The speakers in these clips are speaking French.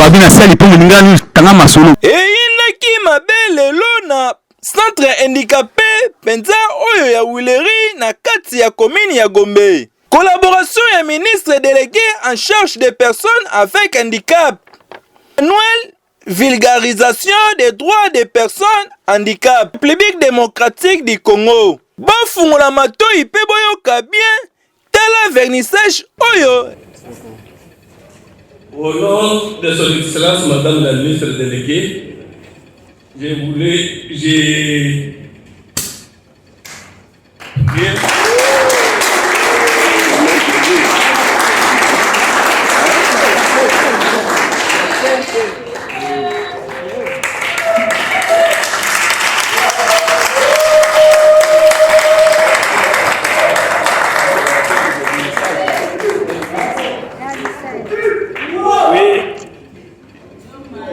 Fabi na sali pongo ngani tanga masolo. Eyinaki mabele lona centre handicapé penza oyo ya Wileri na kati ya commune ya Gombe. Collaboration ya ministre délégué en charge des personnes avec handicap. Annuel vulgarisation des droits des personnes handicap. République démocratique du Congo. Bafungola matoi pe boyoka bien tala vernissage oyo. Au nom de son excellence madame la ministre déléguée, j'ai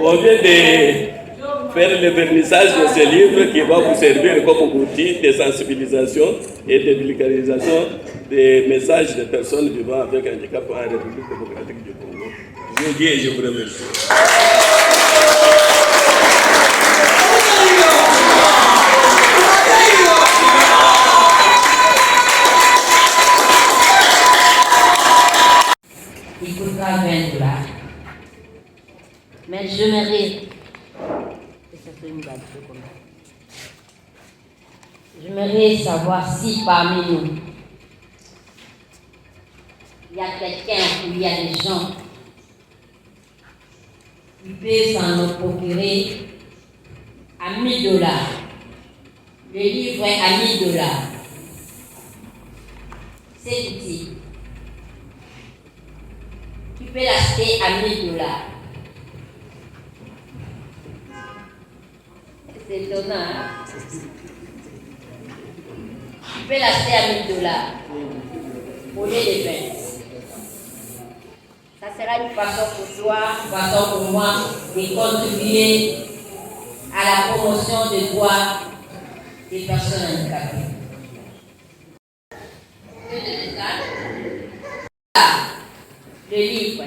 on vient de faire le vernissage de ce livre qui va vous servir comme outil de sensibilisation et de vulgarisation des messages des personnes vivant avec handicap en République démocratique du Congo. Je vous dis et je vous remercie. Il coûtera 20 $. Mais je mérite. Je mérite savoir si parmi nous, il y a quelqu'un ou il y a des gens qui peuvent s'en procurer à 1 000 $. Le livre est à 1 000 $. Cet outil, tu peux l'acheter à 1 000 $. C'est étonnant, hein? Tu peux l'acheter à 1 000 $. Au lieu de 20. Ça sera une façon pour toi, une façon pour moi de contribuer à la promotion des droits des personnes handicapées. Le livre,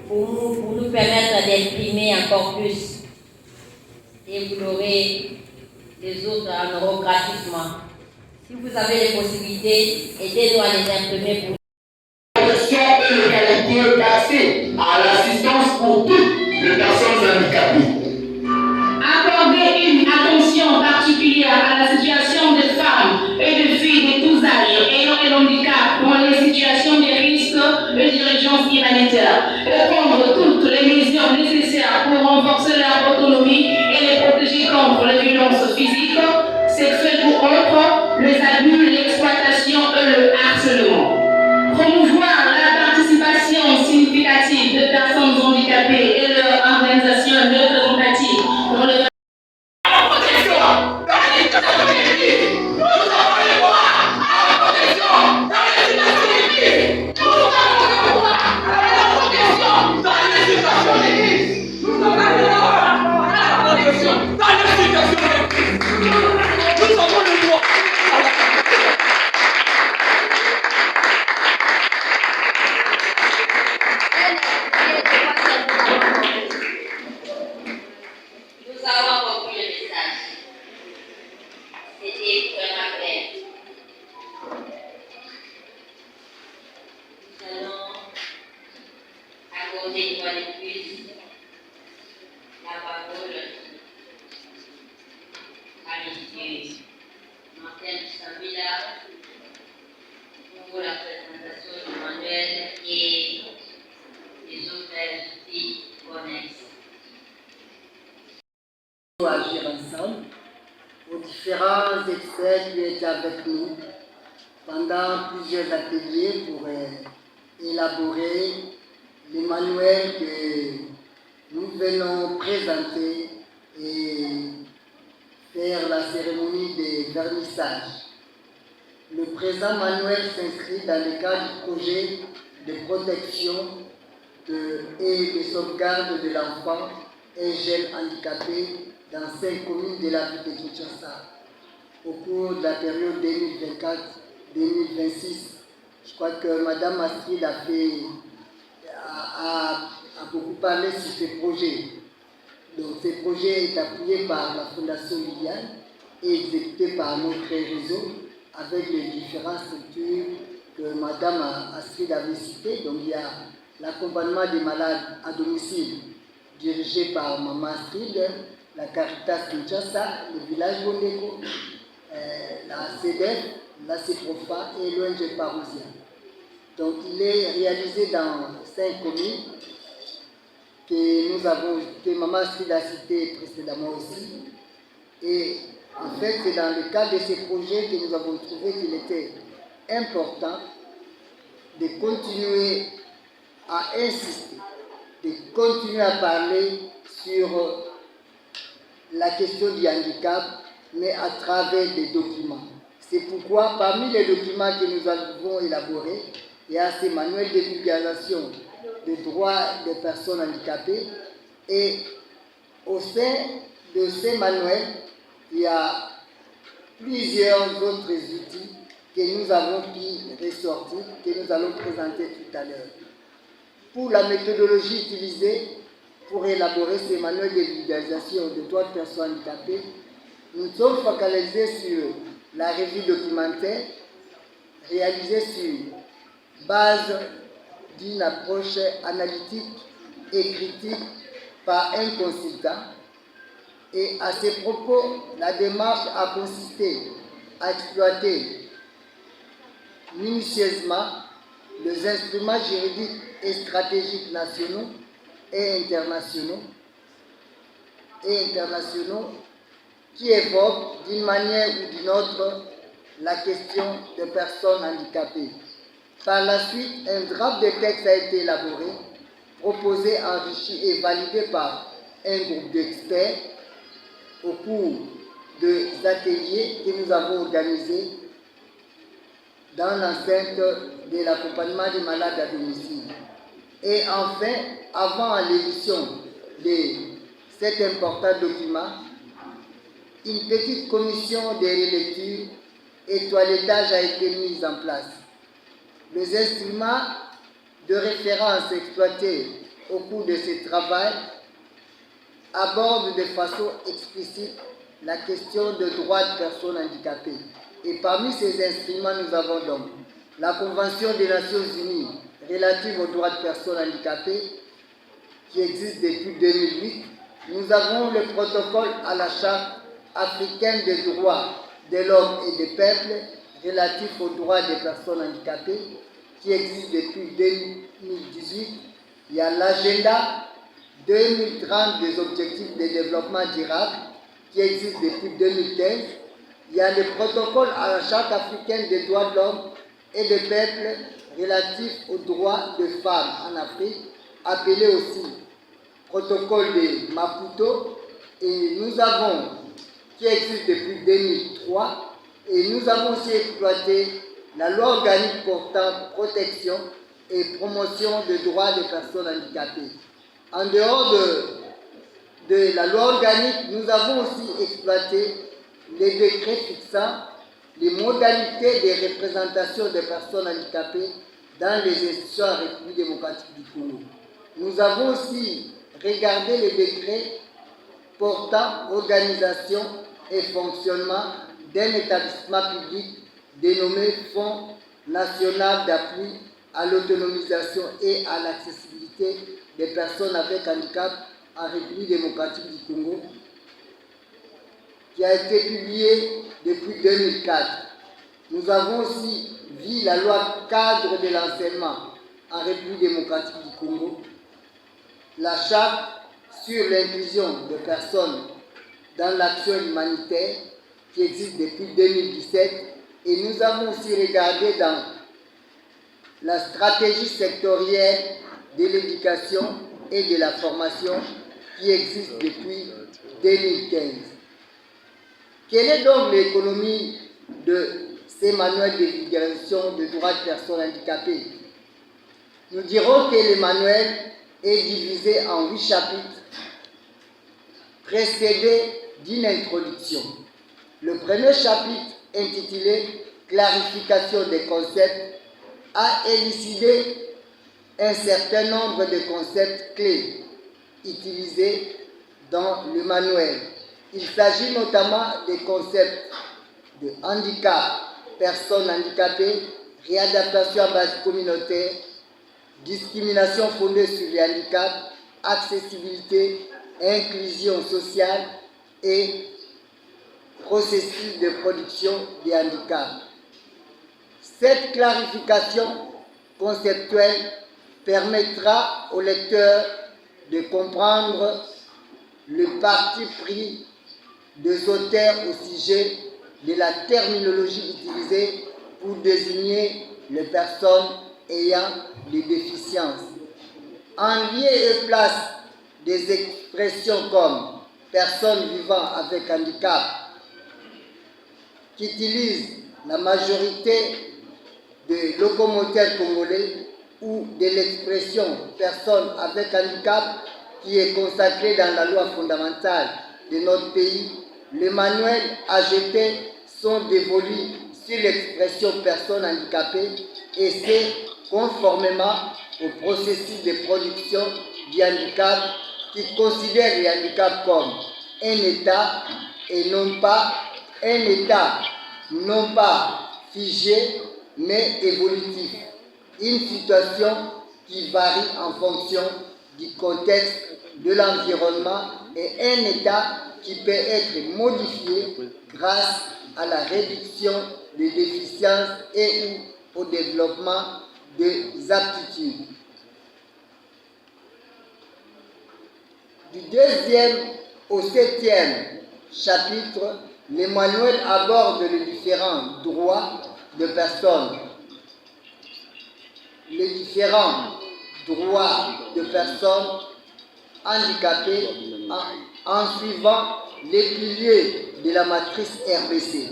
pour nous permettre d'exprimer encore plus. Et vous l'aurez les autres en auront gratuitement. Si vous avez les possibilités, aidez-nous à les imprimer pour et l'égalité d'accès à l'assistance pour toutes les personnes handicapées. Accorder une attention particulière à la situation des femmes et des filles de tous âges ayant un handicap dans les situations de risque et d'urgence humanitaire. Et prendre toutes les mesures nécessaires pour renforcer leur autonomie et les protéger contre les violences physiques, sexuelles ou autres, les abus, l'exploitation et le harcèlement. Promouvoir la participation significative de personnes handicapées et leur organisation représentative dans le agir ensemble aux différents experts qui étaient avec nous pendant plusieurs ateliers pour élaborer les manuels que nous venons présenter et faire la cérémonie de vernissage. Le présent manuel s'inscrit dans le cadre du projet de protection et de sauvegarde de l'enfant et jeune handicapé dans 5 communes de la ville de Kinshasa au cours de la période 2024-2026. Je crois que Mme Astrid a beaucoup parler sur ces projets. Donc, ces projets est appuyé par la Fondation Liliane et exécuté par notre réseau avec les différentes structures que Madame Astrid avait citées. Donc, il y a l'accompagnement des malades à domicile dirigé par Maman Astrid, la Caritas Kinshasa, le village Bondeko, la CEDEF, la CEPROFA et l'ONG Parousia. Donc, il est réalisé dans 5 communes que Maman Astrid a cité précédemment aussi. Et en fait, c'est dans le cadre de ces projets que nous avons trouvé qu'il était important de continuer à insister, de continuer à parler sur la question du handicap, mais à travers des documents. C'est pourquoi, parmi les documents que nous avons élaborés, il y a ces manuels de vulgarisation des droits des personnes handicapées. Et au sein de ces manuels, il y a plusieurs autres outils que nous avons pu ressortir, que nous allons présenter tout à l'heure. Pour la méthodologie utilisée pour élaborer ces manuels de vulgarisation des droits de personnes handicapées, nous sommes focalisés sur la revue documentaire réalisée sur base d'une approche analytique et critique par un consultant. Et à ces propos, la démarche a consisté à exploiter minutieusement les instruments juridiques et stratégiques nationaux et internationaux qui évoquent d'une manière ou d'une autre la question des personnes handicapées. Par la suite, un draft de texte a été élaboré, proposé, enrichi et validé par un groupe d'experts au cours des ateliers que nous avons organisés dans l'enceinte de l'accompagnement des malades à domicile. Et enfin, avant l'édition de cet important document, une petite commission de relecture et toilettage a été mise en place. Les instruments de référence exploités au cours de ce travail abordent de façon explicite la question des droits de personnes handicapées. Et parmi ces instruments, nous avons donc la Convention des Nations Unies relative aux droits de personnes handicapées qui existe depuis 2008. Nous avons le protocole à la Charte africaine des droits de l'homme et des peuples relatif aux droits des personnes handicapées qui existe depuis 2018. Il y a l'agenda 2030 des objectifs de développement durable qui existe depuis 2015. Il y a le protocole à la Charte africaine des droits de l'homme et des peuples relatif aux droits des femmes en Afrique, appelé aussi protocole de Maputo. Et nous avons, qui existe depuis 2003, et nous avons aussi exploité la loi organique portant protection et promotion des droits des personnes handicapées. En dehors de la loi organique, nous avons aussi exploité les décrets fixant les modalités de représentation des personnes handicapées dans les institutions en République démocratique du Congo. Nous avons aussi regardé les décrets portant organisation et fonctionnement d'un établissement public dénommé Fonds national d'appui à l'autonomisation et à l'accessibilité des personnes avec handicap en République démocratique du Congo, qui a été publié depuis 2004. Nous avons aussi vu la loi cadre de l'enseignement en République démocratique du Congo, la charte sur l'inclusion des personnes dans l'action humanitaire qui existe depuis 2017, et nous avons aussi regardé dans la stratégie sectorielle de l'éducation et de la formation qui existe depuis 2015. Quelle est donc l'économie de ces manuels de vulgarisation des droits de personnes handicapées? Nous dirons que le manuel est divisé en 8 chapitres précédés d'une introduction. Le premier chapitre, intitulé « Clarification des concepts », a élucidé un certain nombre de concepts clés utilisés dans le manuel. Il s'agit notamment des concepts de handicap, personnes handicapées, réadaptation à base communautaire, discrimination fondée sur les handicaps, accessibilité, inclusion sociale et processus de production des handicaps. Cette clarification conceptuelle permettra au lecteur de comprendre le parti pris des auteurs au sujet de la terminologie utilisée pour désigner les personnes ayant des déficiences. En lieu et place des expressions comme personnes vivant avec handicap, qui utilisent la majorité des locomoteurs congolais, ou de l'expression personne avec handicap qui est consacrée dans la loi fondamentale de notre pays, les manuels AGT sont dévolus sur l'expression personne handicapée et c'est conformément au processus de production du handicap qui considère le handicap comme un état et non pas un état non pas figé mais évolutif. Une situation qui varie en fonction du contexte de l'environnement et un état qui peut être modifié grâce à la réduction des déficiences et au développement des aptitudes. Du 2e au 7e chapitre, l'Emmanuel aborde les différents droits de personnes. Les différents droits de personnes handicapées en suivant les piliers de la matrice RBC.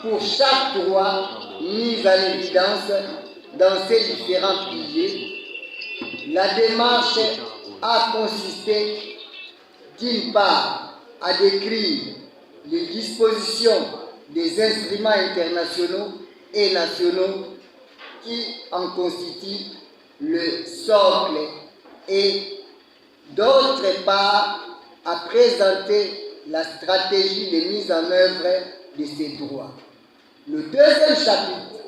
Pour chaque droit mis en évidence dans ces différents piliers, la démarche a consisté d'une part à décrire les dispositions des instruments internationaux et nationaux qui en constituent le socle et d'autre part à présenter la stratégie de mise en œuvre de ces droits. Le 2e chapitre,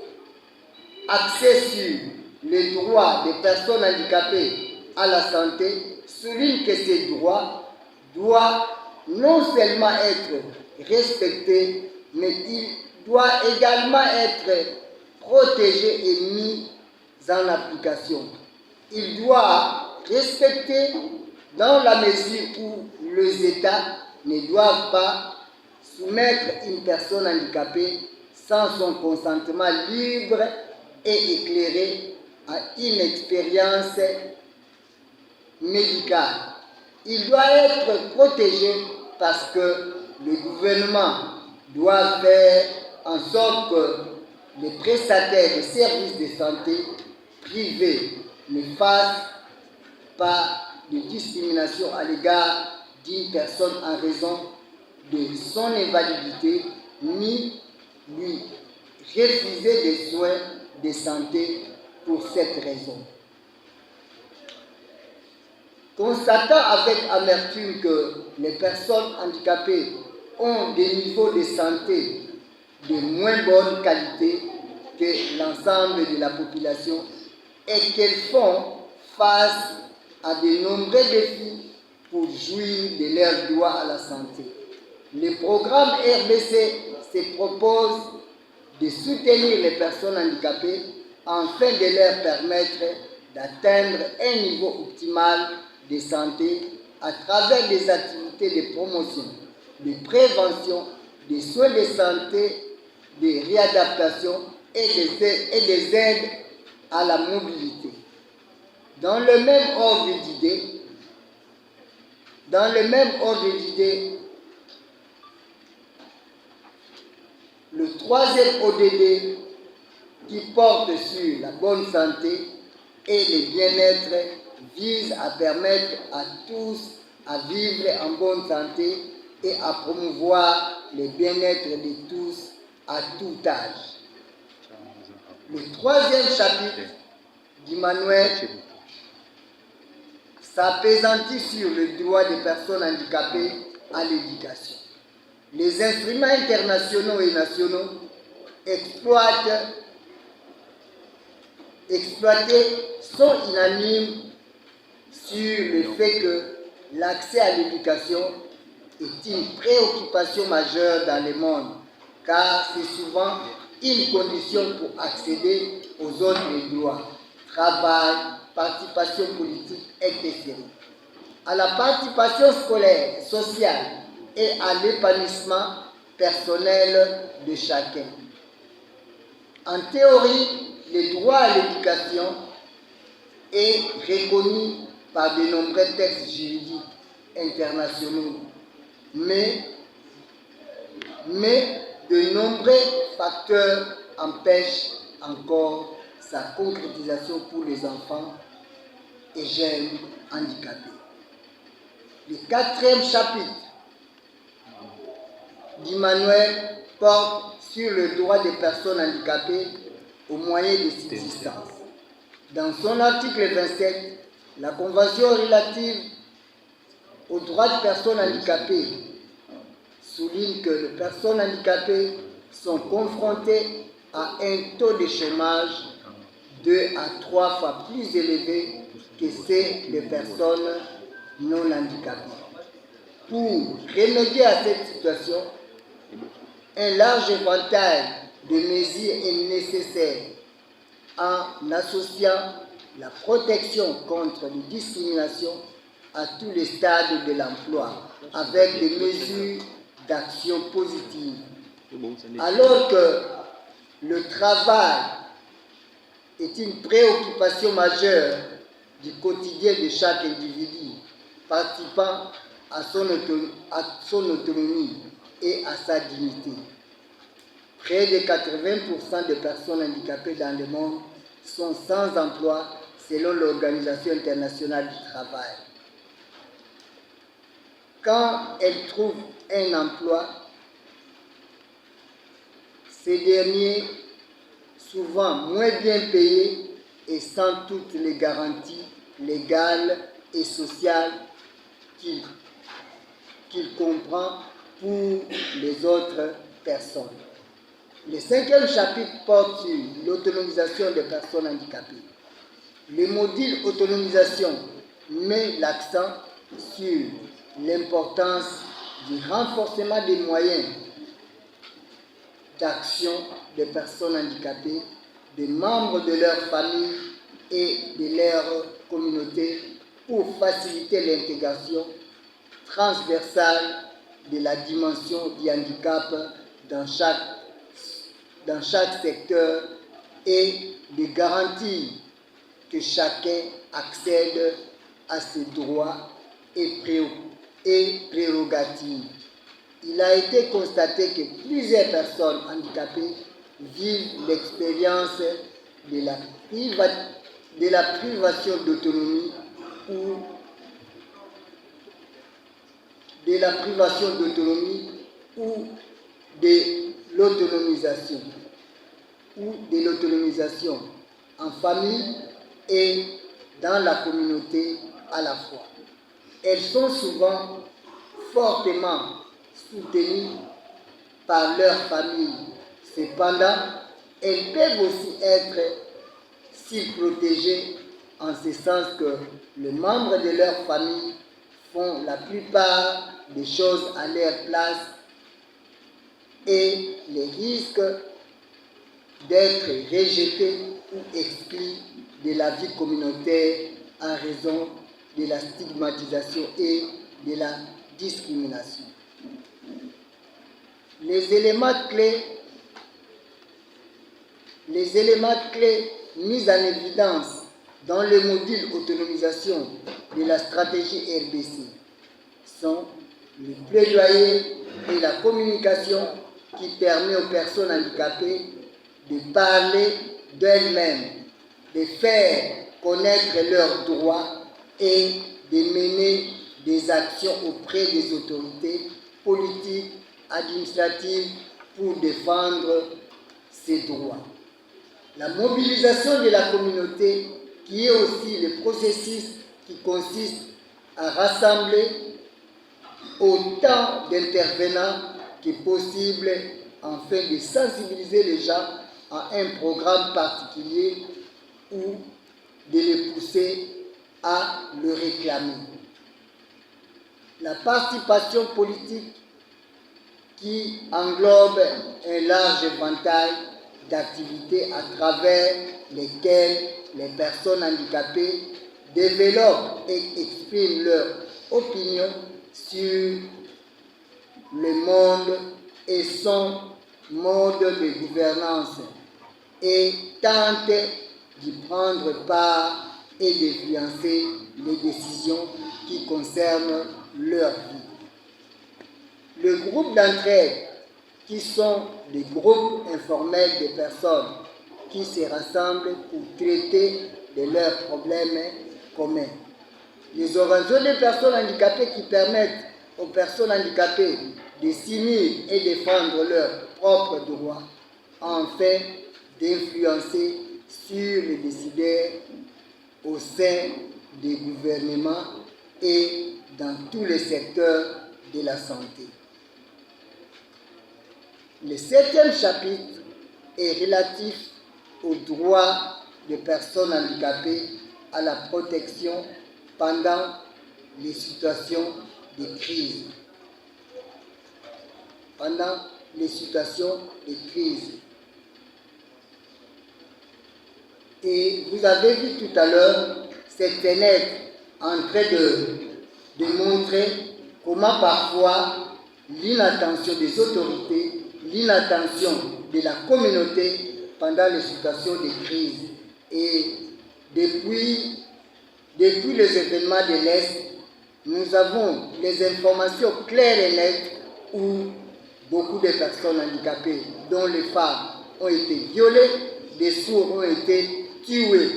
axé sur les droits des personnes handicapées à la santé, souligne que ces droits doivent non seulement être respectés, mais il doit également être protégé et mis en application. Il doit respecter dans la mesure où les États ne doivent pas soumettre une personne handicapée sans son consentement libre et éclairé à une expérience médicale. Il doit être protégé parce que le gouvernement doit faire en sorte que les prestataires de services de santé privés ne fassent pas de discrimination à l'égard d'une personne en raison de son invalidité, ni lui refuser des soins de santé pour cette raison. Constatant avec amertume que les personnes handicapées ont des niveaux de santé de moins bonne qualité que l'ensemble de la population et qu'elles font face à de nombreux défis pour jouir de leurs droits à la santé. Le programme RBC se propose de soutenir les personnes handicapées afin de leur permettre d'atteindre un niveau optimal de santé à travers des activités de promotion, de prévention, des soins de santé, de réadaptation et des aides à la mobilité. Dans le même ordre d'idée, le 3e ODD qui porte sur la bonne santé et le bien-être vise à permettre à tous à vivre en bonne santé et à promouvoir le bien-être de tous à tout âge. Le 3e chapitre du manuel s'appesantit sur le droit des personnes handicapées à l'éducation. Les instruments internationaux et nationaux exploités sont unanimes sur le fait que l'accès à l'éducation est une préoccupation majeure dans le monde, car c'est souvent une condition pour accéder aux autres droits, travail, participation politique, etc. À la participation scolaire, sociale et à l'épanouissement personnel de chacun. En théorie, le droit à l'éducation est reconnu par de nombreux textes juridiques internationaux, mais de nombreux facteurs empêchent encore sa concrétisation pour les enfants et jeunes handicapés. Le 4e chapitre du manuel porte sur le droit des personnes handicapées aux moyens de subsistance. Dans son article 27, la Convention relative aux droits des personnes handicapées souligne que les personnes handicapées sont confrontées à un taux de chômage 2 à 3 fois plus élevé que ceux des personnes non handicapées. Pour remédier à cette situation, un large éventail de mesures est nécessaire en associant la protection contre les discriminations à tous les stades de l'emploi avec des mesures d'action positive. Alors que le travail est une préoccupation majeure du quotidien de chaque individu participant à son autonomie et à sa dignité. Près de 80% des personnes handicapées dans le monde sont sans emploi selon l'Organisation internationale du travail. Quand elles trouvent un emploi, ces derniers, souvent moins bien payés et sans toutes les garanties légales et sociales qu'il comprend pour les autres personnes. Le 5e chapitre porte sur l'autonomisation des personnes handicapées. Le module autonomisation met l'accent sur l'importance du renforcement des moyens d'action des personnes handicapées, des membres de leur famille et de leur communauté pour faciliter l'intégration transversale de la dimension du handicap dans chaque secteur et de garantir que chacun accède à ses droits et prérogatives. Il a été constaté que plusieurs personnes handicapées vivent l'expérience de la privation d'autonomie ou de l'autonomisation en famille et dans la communauté à la fois. Elles sont souvent fortement soutenues par leur famille. Cependant, elles peuvent aussi être surprotégées en ce sens que les membres de leur famille font la plupart des choses à leur place et les risques d'être rejetés ou exclus de la vie communautaire en raison de la stigmatisation et de la discrimination. Les éléments clés mis en évidence dans le module autonomisation de la stratégie RDC sont le plaidoyer et la communication qui permet aux personnes handicapées de parler d'elles-mêmes, de faire connaître leurs droits et de mener des actions auprès des autorités politiques, administratives pour défendre ces droits. La mobilisation de la communauté, qui est aussi le processus qui consiste à rassembler autant d'intervenants que possible afin de sensibiliser les gens à un programme particulier ou de les pousser à le réclamer. La participation politique qui englobe un large éventail d'activités à travers lesquelles les personnes handicapées développent et expriment leur opinion sur le monde et son mode de gouvernance et tentent d'y prendre part et d'influencer les décisions qui concernent leur vie. Le groupe d'entraide, qui sont des groupes informels de personnes qui se rassemblent pour traiter de leurs problèmes communs. Les organisations de personnes handicapées qui permettent aux personnes handicapées de s'unir et défendre leurs propres droits, afin d'influencer sur les décideurs au sein des gouvernements et dans tous les secteurs de la santé. Le 7e chapitre est relatif aux droits des personnes handicapées à la protection pendant les situations de crise. Pendant les situations de crise. Et vous avez vu tout à l'heure cette fenêtre en train de montrer comment parfois l'inattention des autorités, l'inattention de la communauté pendant les situations de crise. Et depuis les événements de l'Est, nous avons les informations claires et nettes où beaucoup de personnes handicapées, dont les femmes, ont été violées, des sourds ont été tués,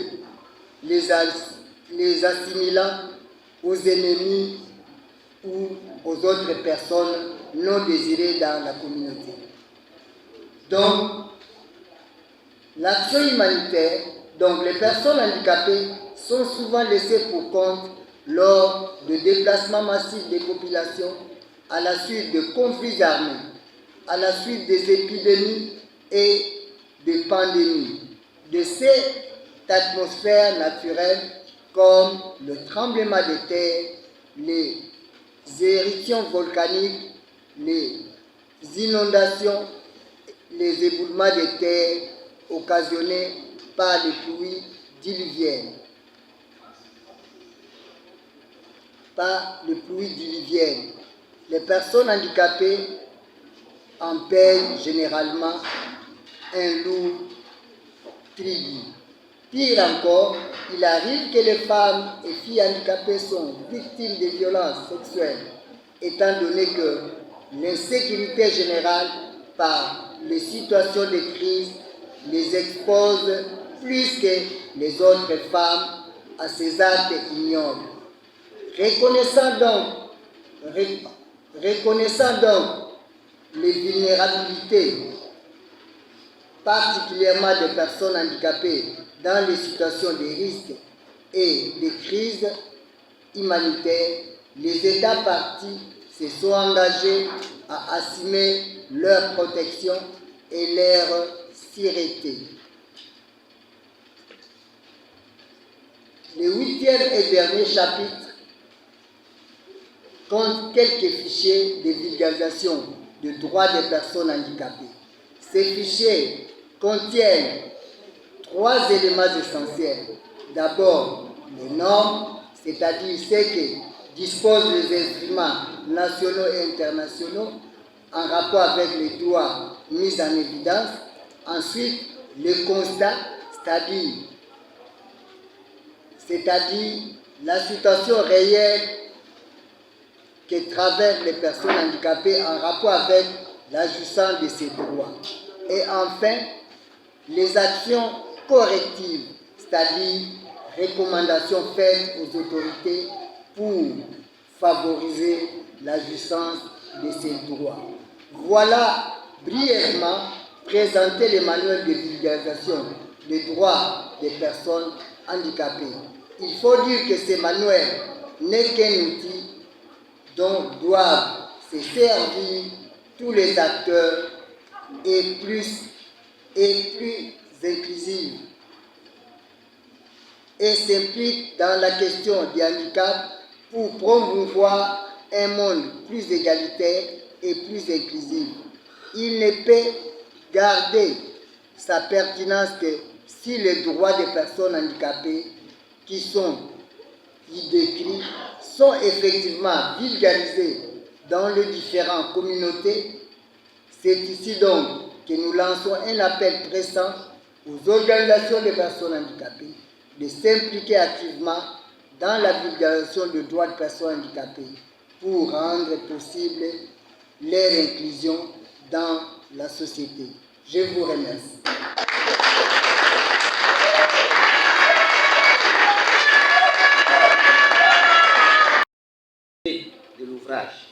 les assimilant aux ennemis ou aux autres personnes non désirées dans la communauté. Donc, l'action humanitaire, donc les personnes handicapées sont souvent laissées pour compte lors de déplacements massifs des populations à la suite de conflits armés, à la suite des épidémies et des pandémies, de cette atmosphère naturelle comme le tremblement de terre, les éruptions volcaniques, les inondations, les éboulements de terre occasionnés par les pluies diluviennes. Les personnes handicapées en payent généralement un lourd tribut. Pire encore, il arrive que les femmes et filles handicapées sont victimes de violences sexuelles, étant donné que l'insécurité générale par les situations de crise les expose plus que les autres femmes à ces actes ignobles. Reconnaissant donc les vulnérabilités, particulièrement des personnes handicapées dans les situations de risque et de crise humanitaire, les États partis se sont engagés à assumer leur protection et leur sûreté. Le 8e et dernier chapitre compte quelques fichiers de vulgarisation des droits des personnes handicapées. Ces fichiers contiennent 3 éléments essentiels. D'abord, les normes, c'est-à-dire ce que disposent les instruments nationaux et internationaux en rapport avec les droits mis en évidence. Ensuite, les constats, c'est-à-dire la situation réelle que traversent les personnes handicapées en rapport avec la jouissance de ces droits. Et enfin, les actions correctives, c'est-à-dire recommandations faites aux autorités pour favoriser la jouissance de ces droits. Voilà brièvement présenter le manuel de vulgarisation des droits des personnes handicapées. Il faut dire que ce manuel n'est qu'un outil dont doivent se servir tous les acteurs et plus inclusifs, et s'implique dans la question du handicap pour promouvoir un monde plus égalitaire et plus inclusif. Il ne peut garder sa pertinence que si les droits des personnes handicapées qui décrits sont effectivement vulgarisés dans les différentes communautés. C'est ici donc que nous lançons un appel pressant aux organisations des personnes handicapées de s'impliquer activement dans la vulgarisation des droits des personnes handicapées pour rendre possible leur inclusion dans la société. Je vous remercie. De l'ouvrage.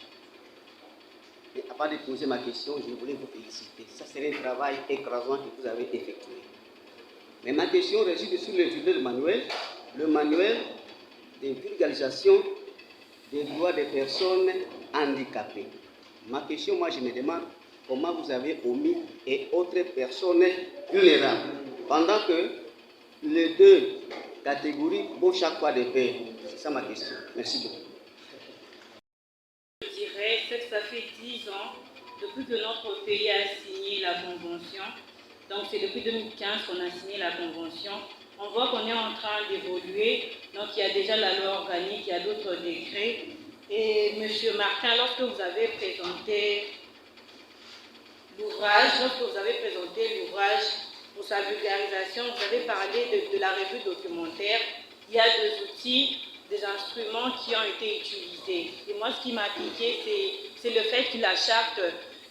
Et avant de poser ma question, je voulais vous féliciter. Ça serait un travail écrasant que vous avez effectué. Mais ma question réside sur le manuel de vulgarisation des droits des personnes handicapées. Ma question, moi, je me demande comment vous avez omis et autres personnes vulnérables, pendant que les deux catégories vont chaque fois de pair. C'est ça ma question. Merci beaucoup. Je dirais que ça fait 10 ans depuis que notre pays a signé la convention. Donc c'est depuis 2015 qu'on a signé la convention. On voit qu'on est en train d'évoluer. Donc il y a déjà la loi organique, il y a d'autres décrets. Et M. Martin, lorsque vous avez présenté l'ouvrage, pour sa vulgarisation, vous avez parlé de la revue documentaire. Il y a des outils, des instruments qui ont été utilisés. Et moi, ce qui m'a piqué, c'est le fait que la charte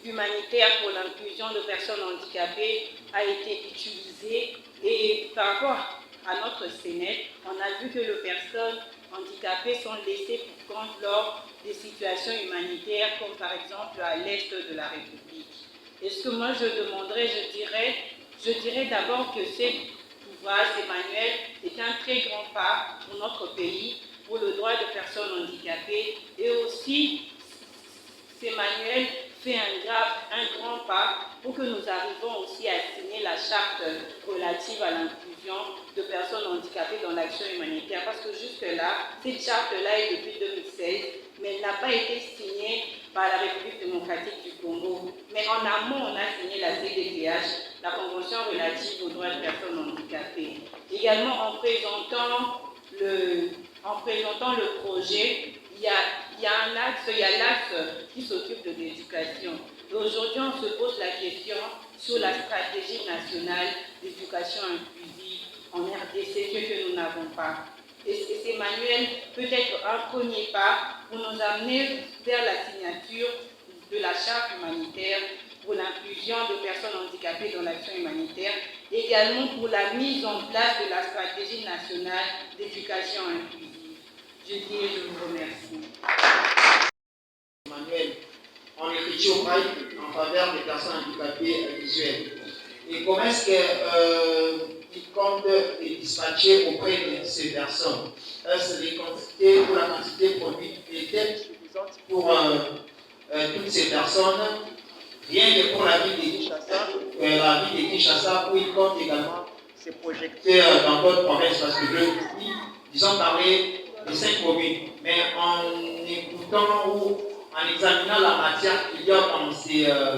humanitaire pour l'inclusion de personnes handicapées a été utilisée. Et par rapport à notre Sénat, on a vu que les personnes handicapées sont laissées pour compte lors des situations humanitaires, comme par exemple à l'est de la République. Et ce que moi je demanderais, je dirais d'abord que cet ouvrage, ces manuels, est un très grand pas pour notre pays, pour le droit des personnes handicapées, et aussi ces manuels fait un grand pas pour que nous arrivions aussi à signer la charte relative à l'inclusion de personnes handicapées dans l'action humanitaire. Parce que jusque-là, cette charte-là est depuis 2016, mais elle n'a pas été signée par la République démocratique du Congo. Mais en amont, on a signé la CDPH, la Convention relative aux droits des personnes handicapées. Également, en présentant le projet, il y a l'axe qui s'occupe de l'éducation. Aujourd'hui, on se pose la question sur la stratégie nationale d'éducation inclusive en RDC, ce que nous n'avons pas. Et ces manuels peut être un premier pas pour nous amener vers la signature de la charte humanitaire pour l'inclusion de personnes handicapées dans l'action humanitaire, également pour la mise en place de la stratégie nationale d'éducation inclusive. Je dis et je vous remercie. Manuel en écriture braille en faveur des personnes handicapées visuelles. Et comment est-ce qu'il compte les dispatcher auprès de ces personnes? Est-ce les quantités ou la quantité produite est suffisante pour toutes ces personnes? Rien que pour la ville de Kinshasa, où il compte également se projeter dans d'autres provinces, parce que disons parler de 5 communes, mais en écoutant ou en examinant la matière qu'il y a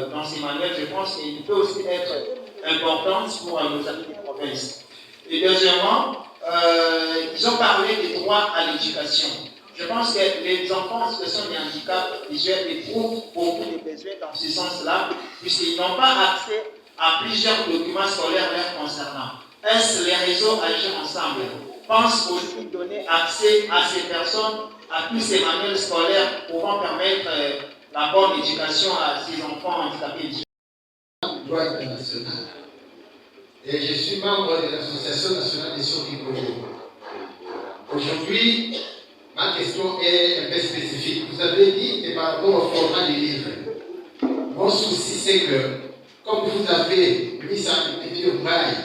dans ces manuels, je pense qu'il peut aussi être important pour nos amis des provinces. Et deuxièmement, ils ont parlé des droits à l'éducation. Je pense que les enfants en situation de handicap visuel éprouvent beaucoup de besoins dans ce sens-là, puisqu'ils n'ont pas accès à plusieurs documents scolaires leur concernant. Est-ce les réseaux agir ensemble? Pense aussi donner accès à ces personnes, à tous ces manuels scolaires pouvant permettre la bonne éducation à ces enfants handicapés visuels. Droit international. Et je suis membre de l'Association nationale des sourds du Congo. Aujourd'hui, ma question est un peu spécifique. Vous avez dit que par rapport au format des livres, mon souci c'est que, comme vous avez mis ça en écriture braille,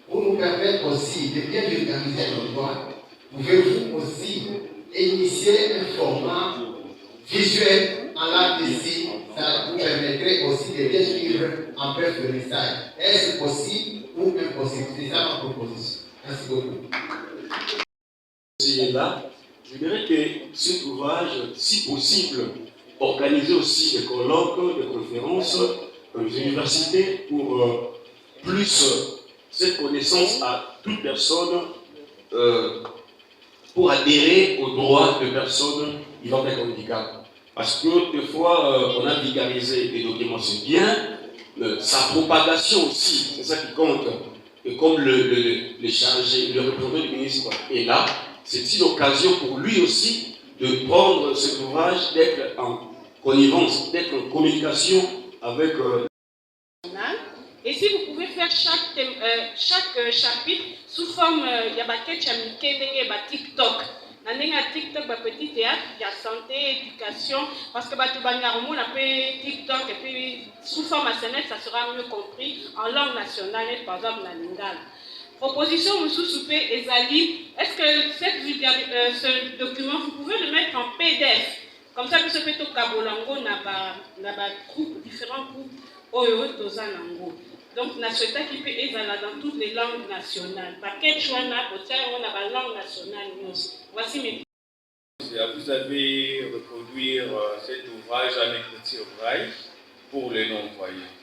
pour nous permettre aussi de bien vulgariser nos droits, pouvez-vous aussi initier un format visuel en langue des signes, ça vous permettrait aussi de bien suivre en bref le message. Est-ce possible ou impossible? C'est ça ma proposition. Merci beaucoup. Là, je dirais que cet ouvrage, si possible, organiser aussi des colloques, des conférences aux universités pour plus cette connaissance à toute personne pour adhérer aux droits de personnes vivant avec handicap. Parce que des fois, on a vulgarisé des documents, c'est bien, sa propagation aussi, c'est ça qui compte. Et comme le chargé, le représentant du ministre est là, c'est une occasion pour lui aussi de prendre cet ouvrage, d'être en connivence, d'être en communication avec... Et si vous pouvez faire chaque chapitre sous forme de TikTok. Dans TikTok, petit théâtre, il y a santé, éducation, parce que on a TikTok et puis sous forme internet, ça sera mieux compris en langue nationale, par exemple la lingala. Proposition Moussou Soupé et Zali, est-ce que ce document, vous pouvez le mettre en PDF? Comme ça, vous se faites au Kabolango, différents groupes, Oyo, Tozanango. Donc, on a souhaité qu'il peut être dans toutes les langues nationales. Par quel choix on a la langue nationale? Voici mes... Vous avez reproduire cet ouvrage en écriture braille pour les non-voyants.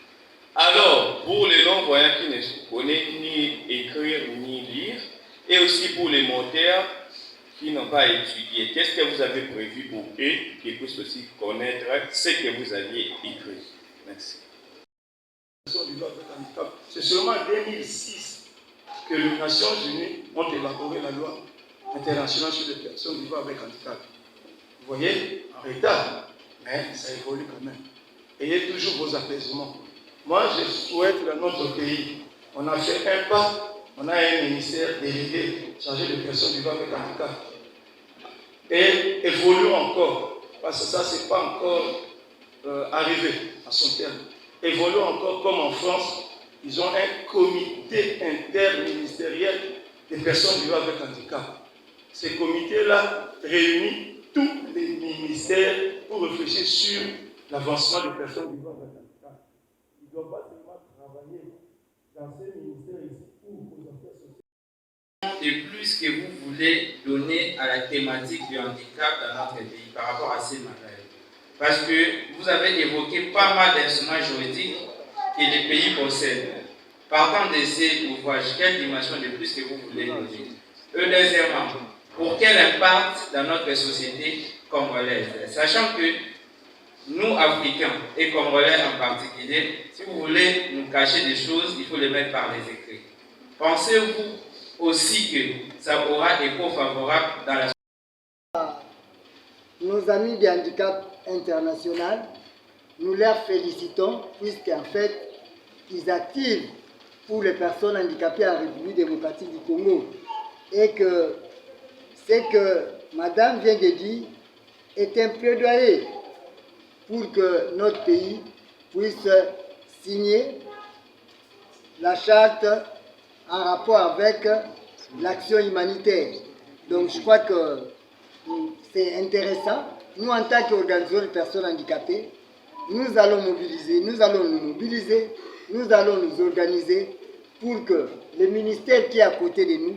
Alors, pour les non-voyants qui ne connaissent ni écrire ni lire, et aussi pour les monteurs qui n'ont pas étudié, qu'est-ce que vous avez prévu pour eux qui puissent aussi connaître ce que vous aviez écrit? Merci. C'est seulement en 2006 que les Nations Unies ont élaboré la loi internationale sur les personnes vivant avec handicap. Vous voyez, en retard, mais ça évolue quand même. Ayez toujours vos apaisements. Moi, je souhaite dans notre pays, on a fait un pas, on a un ministère délégué chargé de personnes vivant avec handicap. Et évoluons encore, parce que ça, ce n'est pas encore arrivé à son terme. Évoluons encore comme en France, ils ont un comité interministériel des personnes vivant avec handicap. Ce comité-là réunit tous les ministères pour réfléchir sur l'avancement des personnes vivant avec handicap. Ils ne doivent pas seulement travailler dans ces ministères ici ou aux affaires sociales. Et plus que vous voulez donner à la thématique du handicap dans notre pays par rapport à ces maladies. Parce que vous avez évoqué pas mal d'instruments juridiques que les pays possèdent. Partant de ces ouvrages, quelle dimension de plus que vous voulez donner? Deuxièmement, pour quel impact dans notre société congolaise? Sachant que nous, Africains et Congolais en particulier, si vous voulez nous cacher des choses, il faut les mettre par les écrits. Pensez-vous aussi que ça aura écho favorable dans la société? Nos amis du handicap international, nous les félicitons puisqu'en fait, ils activent pour les personnes handicapées en République démocratique du Congo. Et que ce que Madame vient de dire est un plaidoyer pour que notre pays puisse signer la charte en rapport avec l'action humanitaire. Donc je crois que c'est intéressant. Nous, en tant qu'organisation de personnes handicapées, nous allons nous mobiliser, nous allons nous organiser pour que le ministère qui est à côté de nous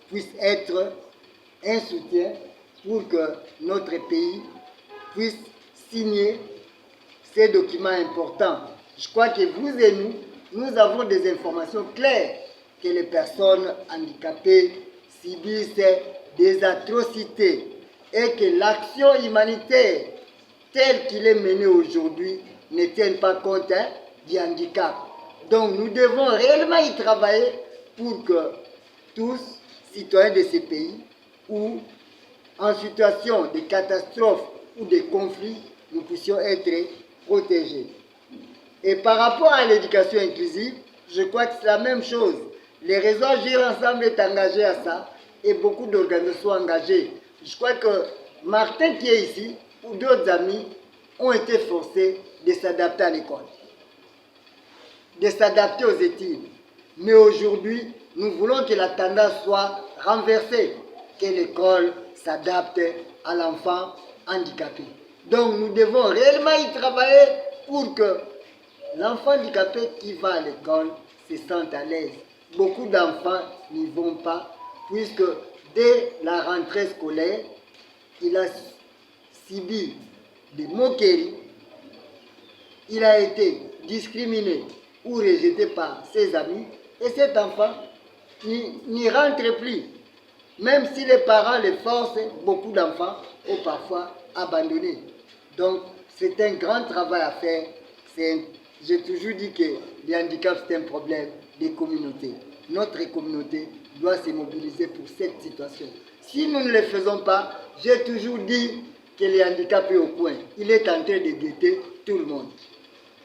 puisse être un soutien pour que notre pays puisse signer ces documents importants. Je crois que vous et nous avons des informations claires que les personnes handicapées subissent des atrocités et que l'action humanitaire telle qu'il est menée aujourd'hui ne tient pas compte du handicap. Donc nous devons réellement y travailler pour que tous, citoyens de ces pays, ou en situation de catastrophe ou de conflit, nous puissions être protégés. Et par rapport à l'éducation inclusive, je crois que c'est la même chose. Les réseaux Agir Ensemble est engagé à ça et beaucoup d'organisations sont engagées. Je crois que Martin qui est ici, ou d'autres amis, ont été forcés de s'adapter à l'école, de s'adapter aux études. Mais aujourd'hui, nous voulons que la tendance soit renversée, que l'école s'adapte à l'enfant handicapé. Donc nous devons réellement y travailler pour que l'enfant handicapé qui va à l'école se sente à l'aise. Beaucoup d'enfants n'y vont pas puisque dès la rentrée scolaire, il a subi des moqueries, il a été discriminé ou rejeté par ses amis et cet enfant n'y rentre plus. Même si les parents les forcent, beaucoup d'enfants ont parfois abandonné. Donc c'est un grand travail à faire. J'ai toujours dit que le handicap c'est un problème des communautés. Notre communauté doit se mobiliser pour cette situation. Si nous ne le faisons pas, j'ai toujours dit que le handicap est au coin. Il est en train de guetter tout le monde.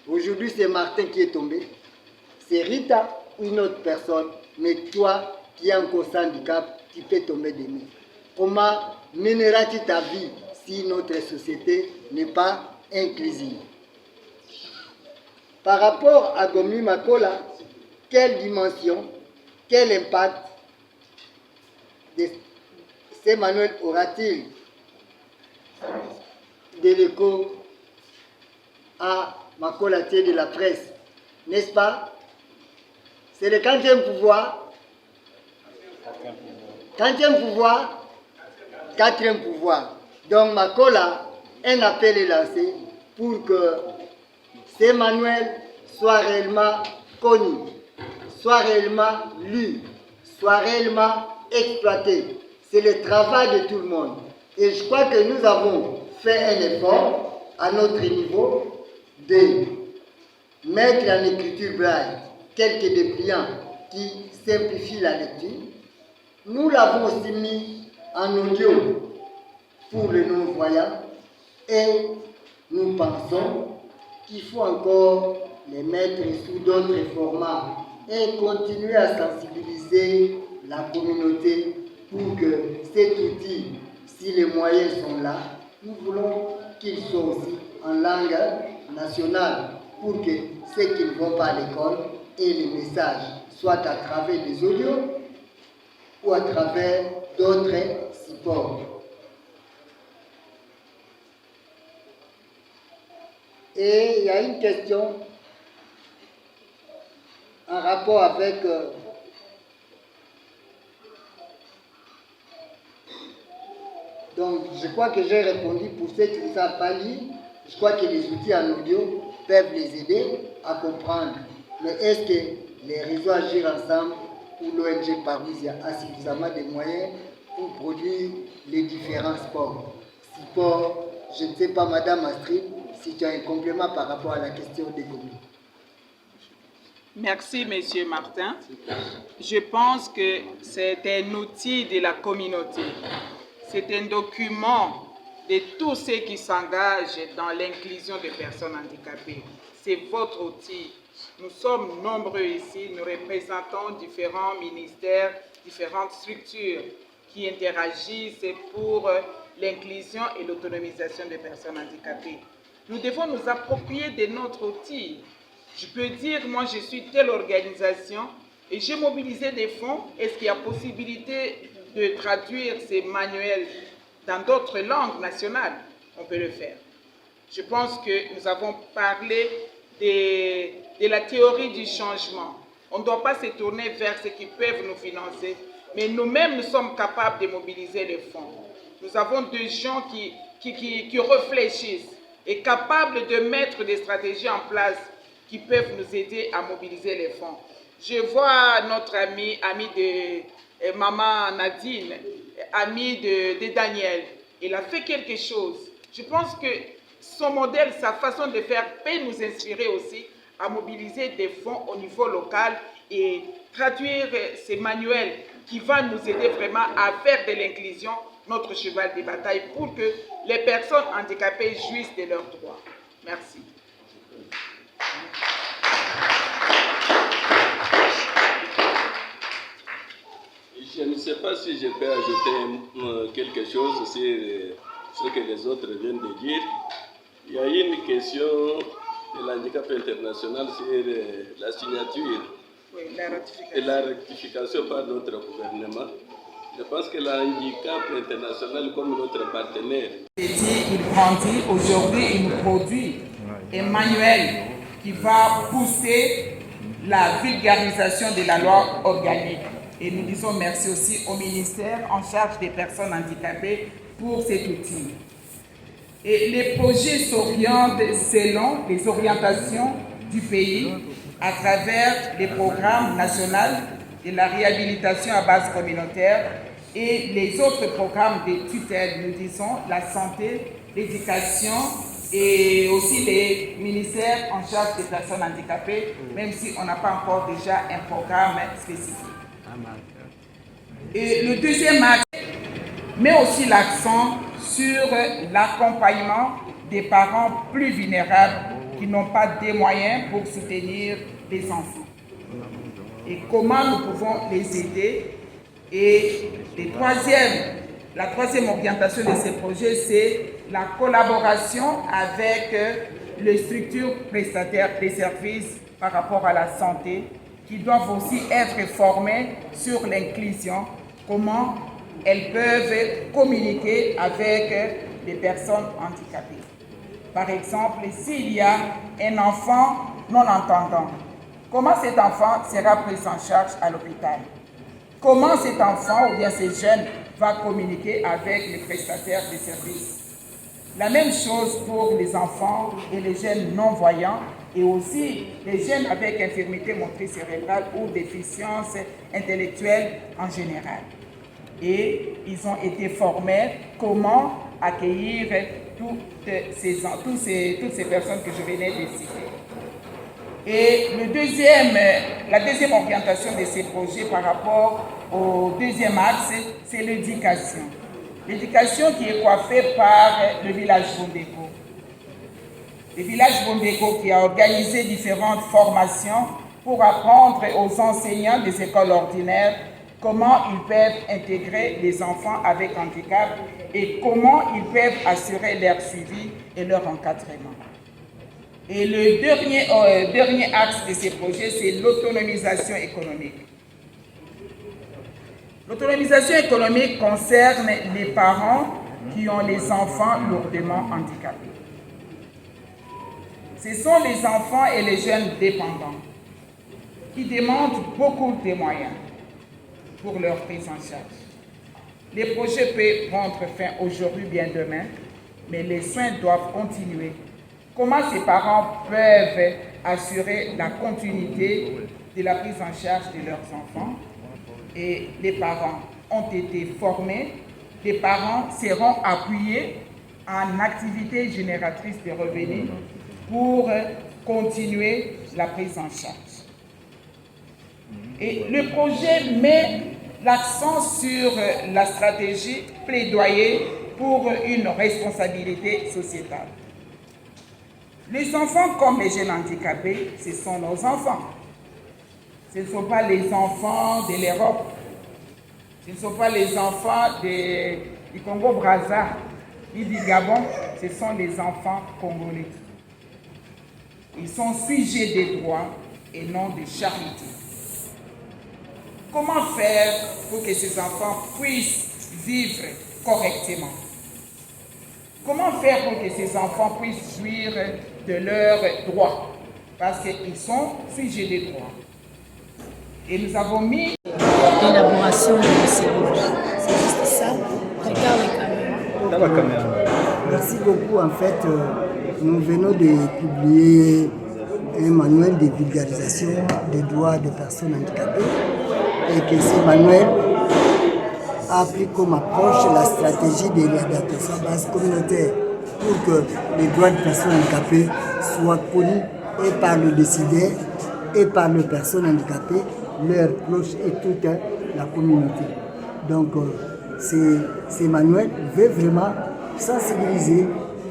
Aujourd'hui, c'est Martin qui est tombé. C'est Rita ou une autre personne. Mais toi, qui as encore ce handicap, tu peux tomber demain. Comment mèneras-tu ta vie si notre société n'est pas inclusive? Par rapport à Gomi Makola, quelle dimension, quel impact ces manuels aura-t-il de l'écho à Makola de la presse? N'est-ce pas? C'est le 40e pouvoir. 40e pouvoir, 4e pouvoir. Donc Makola, un appel est lancé pour que ces manuels soient réellement connus, soient réellement lus, soient réellement exploités. C'est le travail de tout le monde. Et je crois que nous avons fait un effort à notre niveau de mettre en écriture braille quelques dépliants qui simplifient la lecture. Nous l'avons aussi mis en audio pour les non-voyants et nous pensons qu'il faut encore les mettre sous d'autres formats et continuer à sensibiliser la communauté pour que cet outil, si les moyens sont là, nous voulons qu'il soit aussi en langue nationale pour que ceux qui ne vont pas à l'école aient les messages, soit à travers des audios ou à travers d'autres supports. Et il y a une question en rapport avec donc je crois que j'ai répondu pour ceux qui ne savent pas lire. Je crois que les outils en audio peuvent les aider à comprendre. Mais est-ce que les réseaux Agir Ensemble ou l'ONG Parousia a suffisamment de moyens pour produire les différents sports? Sport, je ne sais pas, Madame Astrid, si tu as un complément par rapport à la question des communes. Merci, Monsieur Martin. Je pense que c'est un outil de la communauté. C'est un document de tous ceux qui s'engagent dans l'inclusion des personnes handicapées. C'est votre outil. Nous sommes nombreux ici, nous représentons différents ministères, différentes structures qui interagissent pour l'inclusion et l'autonomisation des personnes handicapées. Nous devons nous approprier de notre outil. Je peux dire, moi je suis telle organisation et j'ai mobilisé des fonds. Est-ce qu'il y a possibilité de traduire ces manuels dans d'autres langues nationales? On peut le faire. Je pense que nous avons parlé de la théorie du changement. On ne doit pas se tourner vers ceux qui peuvent nous financer, mais nous-mêmes, nous sommes capables de mobiliser les fonds. Nous avons des gens qui réfléchissent et capables de mettre des stratégies en place qui peuvent nous aider à mobiliser les fonds. Je vois notre ami de Maman Nadine, ami de Daniel. Il a fait quelque chose. Je pense que son modèle, sa façon de faire peut nous inspirer aussi à mobiliser des fonds au niveau local et traduire ces manuels qui vont nous aider vraiment à faire de l'inclusion notre cheval de bataille pour que les personnes handicapées jouissent de leurs droits. Merci. Je ne sais pas si je peux ajouter quelque chose sur ce que les autres viennent de dire. Il y a une question de l'handicap international sur la signature oui, et la rectification par notre gouvernement Je pense que l'handicap international comme notre partenaire. Il grandit, aujourd'hui il nous produit un manuel qui va pousser la vulgarisation de la loi organique. Et nous disons merci aussi au ministère en charge des personnes handicapées pour cet outil. Et les projets s'orientent selon les orientations du pays à travers les programmes nationaux de la réhabilitation à base communautaire et les autres programmes de tutelle, nous disons la santé, l'éducation et aussi les ministères en charge des personnes handicapées, même si on n'a pas encore déjà un programme spécifique. Et le deuxième axe met aussi l'accent sur l'accompagnement des parents plus vulnérables qui n'ont pas des moyens pour soutenir les enfants. Et comment nous pouvons les aider. Et la troisième orientation de ces projets, c'est la collaboration avec les structures prestataires des services par rapport à la santé, qui doivent aussi être formées sur l'inclusion, comment elles peuvent communiquer avec les personnes handicapées. Par exemple, s'il y a un enfant non-entendant, comment cet enfant sera pris en charge à l'hôpital? Comment cet enfant ou bien ces jeunes va communiquer avec les prestataires des services? La même chose pour les enfants et les jeunes non-voyants et aussi les jeunes avec infirmité motrice cérébrale ou déficience intellectuelle en général. Et ils ont été formés comment accueillir toutes ces personnes que je venais de citer. Et la deuxième orientation de ces projets par rapport au deuxième axe, c'est l'éducation. L'éducation qui est coiffée par le village Bondeko. Le village Bondeko qui a organisé différentes formations pour apprendre aux enseignants des écoles ordinaires comment ils peuvent intégrer les enfants avec handicap et comment ils peuvent assurer leur suivi et leur encadrement. Et le dernier axe de ces projets, c'est l'autonomisation économique. L'autonomisation économique concerne les parents qui ont les enfants lourdement handicapés. Ce sont les enfants et les jeunes dépendants qui demandent beaucoup de moyens pour leur prise en charge. Les projets peuvent prendre fin aujourd'hui, bien demain, mais les soins doivent continuer. Comment ces parents peuvent assurer la continuité de la prise en charge de leurs enfants? Et les parents ont été formés, les parents seront appuyés en activité génératrice de revenus pour continuer la prise en charge. Et le projet met l'accent sur la stratégie plaidoyer pour une responsabilité sociétale. Les enfants comme les jeunes handicapés, ce sont nos enfants. Ce ne sont pas les enfants de l'Europe. Ce ne sont pas les enfants du Congo-Brazza ni du Gabon. Ce sont les enfants congolais. Ils sont sujets des droits et non de charité. Comment faire pour que ces enfants puissent vivre correctement? Comment faire pour que ces enfants puissent jouir de leurs droits? Parce qu'ils sont sujets des droits. Et nous avons mis l'élaboration de ces livres. C'est juste ça. Regarde les caméras. Merci beaucoup. En fait, nous venons de publier un manuel de vulgarisation des droits des personnes handicapées et que ce manuel a pris comme approche la stratégie de réadaptation à base communautaire pour que les droits des personnes handicapées soient connus et par le décideur et par les personnes handicapées, leurs proches et toute la communauté. Donc, ces manuels veulent vraiment sensibiliser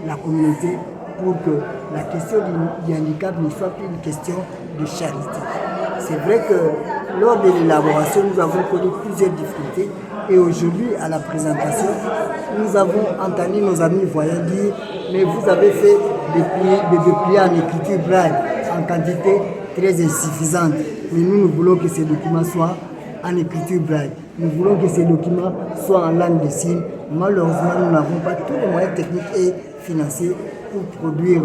la communauté pour que la question du handicap ne soit plus une question de charité. C'est vrai que lors de l'élaboration, nous avons connu plusieurs difficultés et aujourd'hui, à la présentation, nous avons entendu nos amis voyants dire « mais vous avez fait des dépliés en écriture braille en quantité très insuffisante. Mais nous voulons que ces documents soient en écriture braille. Nous voulons que ces documents soient en langue de signes. Malheureusement, nous n'avons pas tous les moyens techniques et financiers pour produire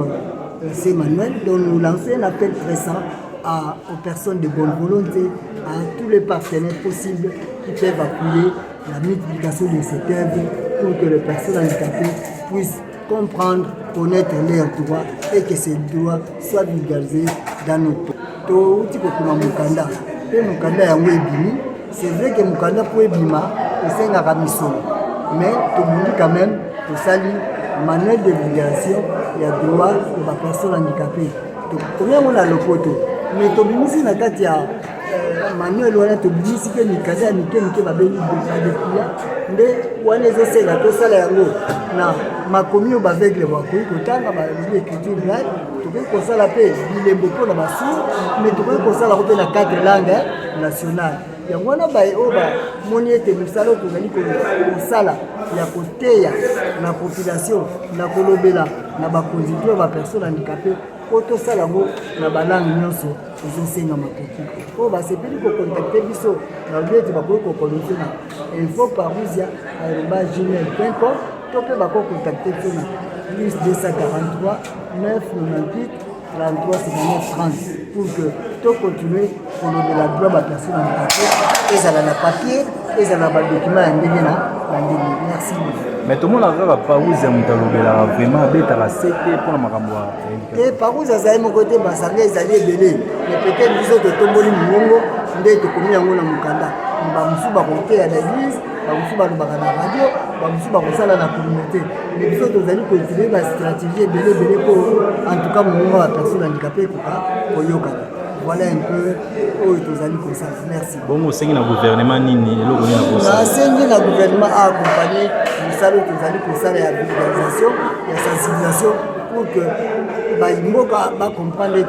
ces manuels. Donc nous lançons un appel pressant aux personnes de bonne volonté, à tous les partenaires possibles qui peuvent appuyer la multiplication de cette œuvre pour que les personnes handicapées puissent comprendre, connaître leurs droits et que ces droits soient vulgarisés dans nos pays. C'est vrai que Mukanda pour Ebima, c'est un ramisson. Mais tout le monde quand même, tout ça, manuel de vulgarisation, il y a droit de la personne handicapée. Donc, combien on a le poteau? Mais tout le monde, c'est manuel wana tobimisi ke mikaza ya mike babeli badeplia nde wana ezosala tosala yango na makomi oyo baveugle bakoki kotanga balobi écriture braille tokoki kosala mpe bilembo mpona basourd mais tokoki kosala ko mpe na 4 langues nationales yango wana oyo bamoni ete mosala oyo tozali kosala ya koteya na population na kolobela na bakonstitue bapersone handicapé po tosala yango na balangue nyonso ezosenga makoki po basepeli kokontakte biso na lobi ete bakoki kokonekte na info@gmail.com to mpe bakokontakte biso na plus 243 998 33 59 30 pour que to continue kolobela droit bapersone handicapé ezala na papier ezala na badocument ya ndenge na ndenge. Merci. Mais tout le monde a Parouze Moutalobela vraiment abetaka sete pour la makambo. Et Parouze azali mon côté basanga ezali ebele. Mais peut-être biso to tomboli mongo nde to komi yango na mukanda. Ba musu ba côté ya l'église, ba musu ba lobaka na radio, ba musu ba kosala na communauté. Mais biso tozali continuer ba stratégie ebele pour en tout cas mongo ba personne handicapée ko yoka. Voilà un peu où ils allaient comme ça. Merci. Bon, au sein du gouvernement, nini le gouvernement a accompagné nous allons tous aller pour ça la vulgarisation, la sensibilisation pour que Baïmoka va comprendre que les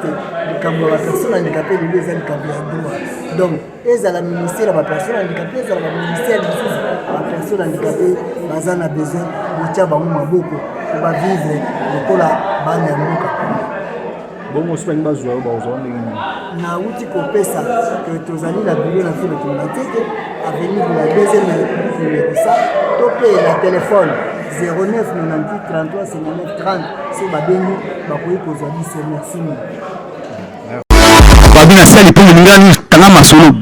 personnes handicapées les deux handicapées. Donc, ils à la ministère de la personne handicapée, ils à la ministère de la personne handicapée, ils ont besoin de tchabamu maboko pour vivre le cola banya moka. Bon, on se fait une base na uti kopesa que tozali na bureau na filo tomatike avenue de la deuxième numéro ça topé la téléphone 09 98 33 59 30 so babengi bakoyi kozwa biso. Merci. Babina sali pour ngani tanga masolo.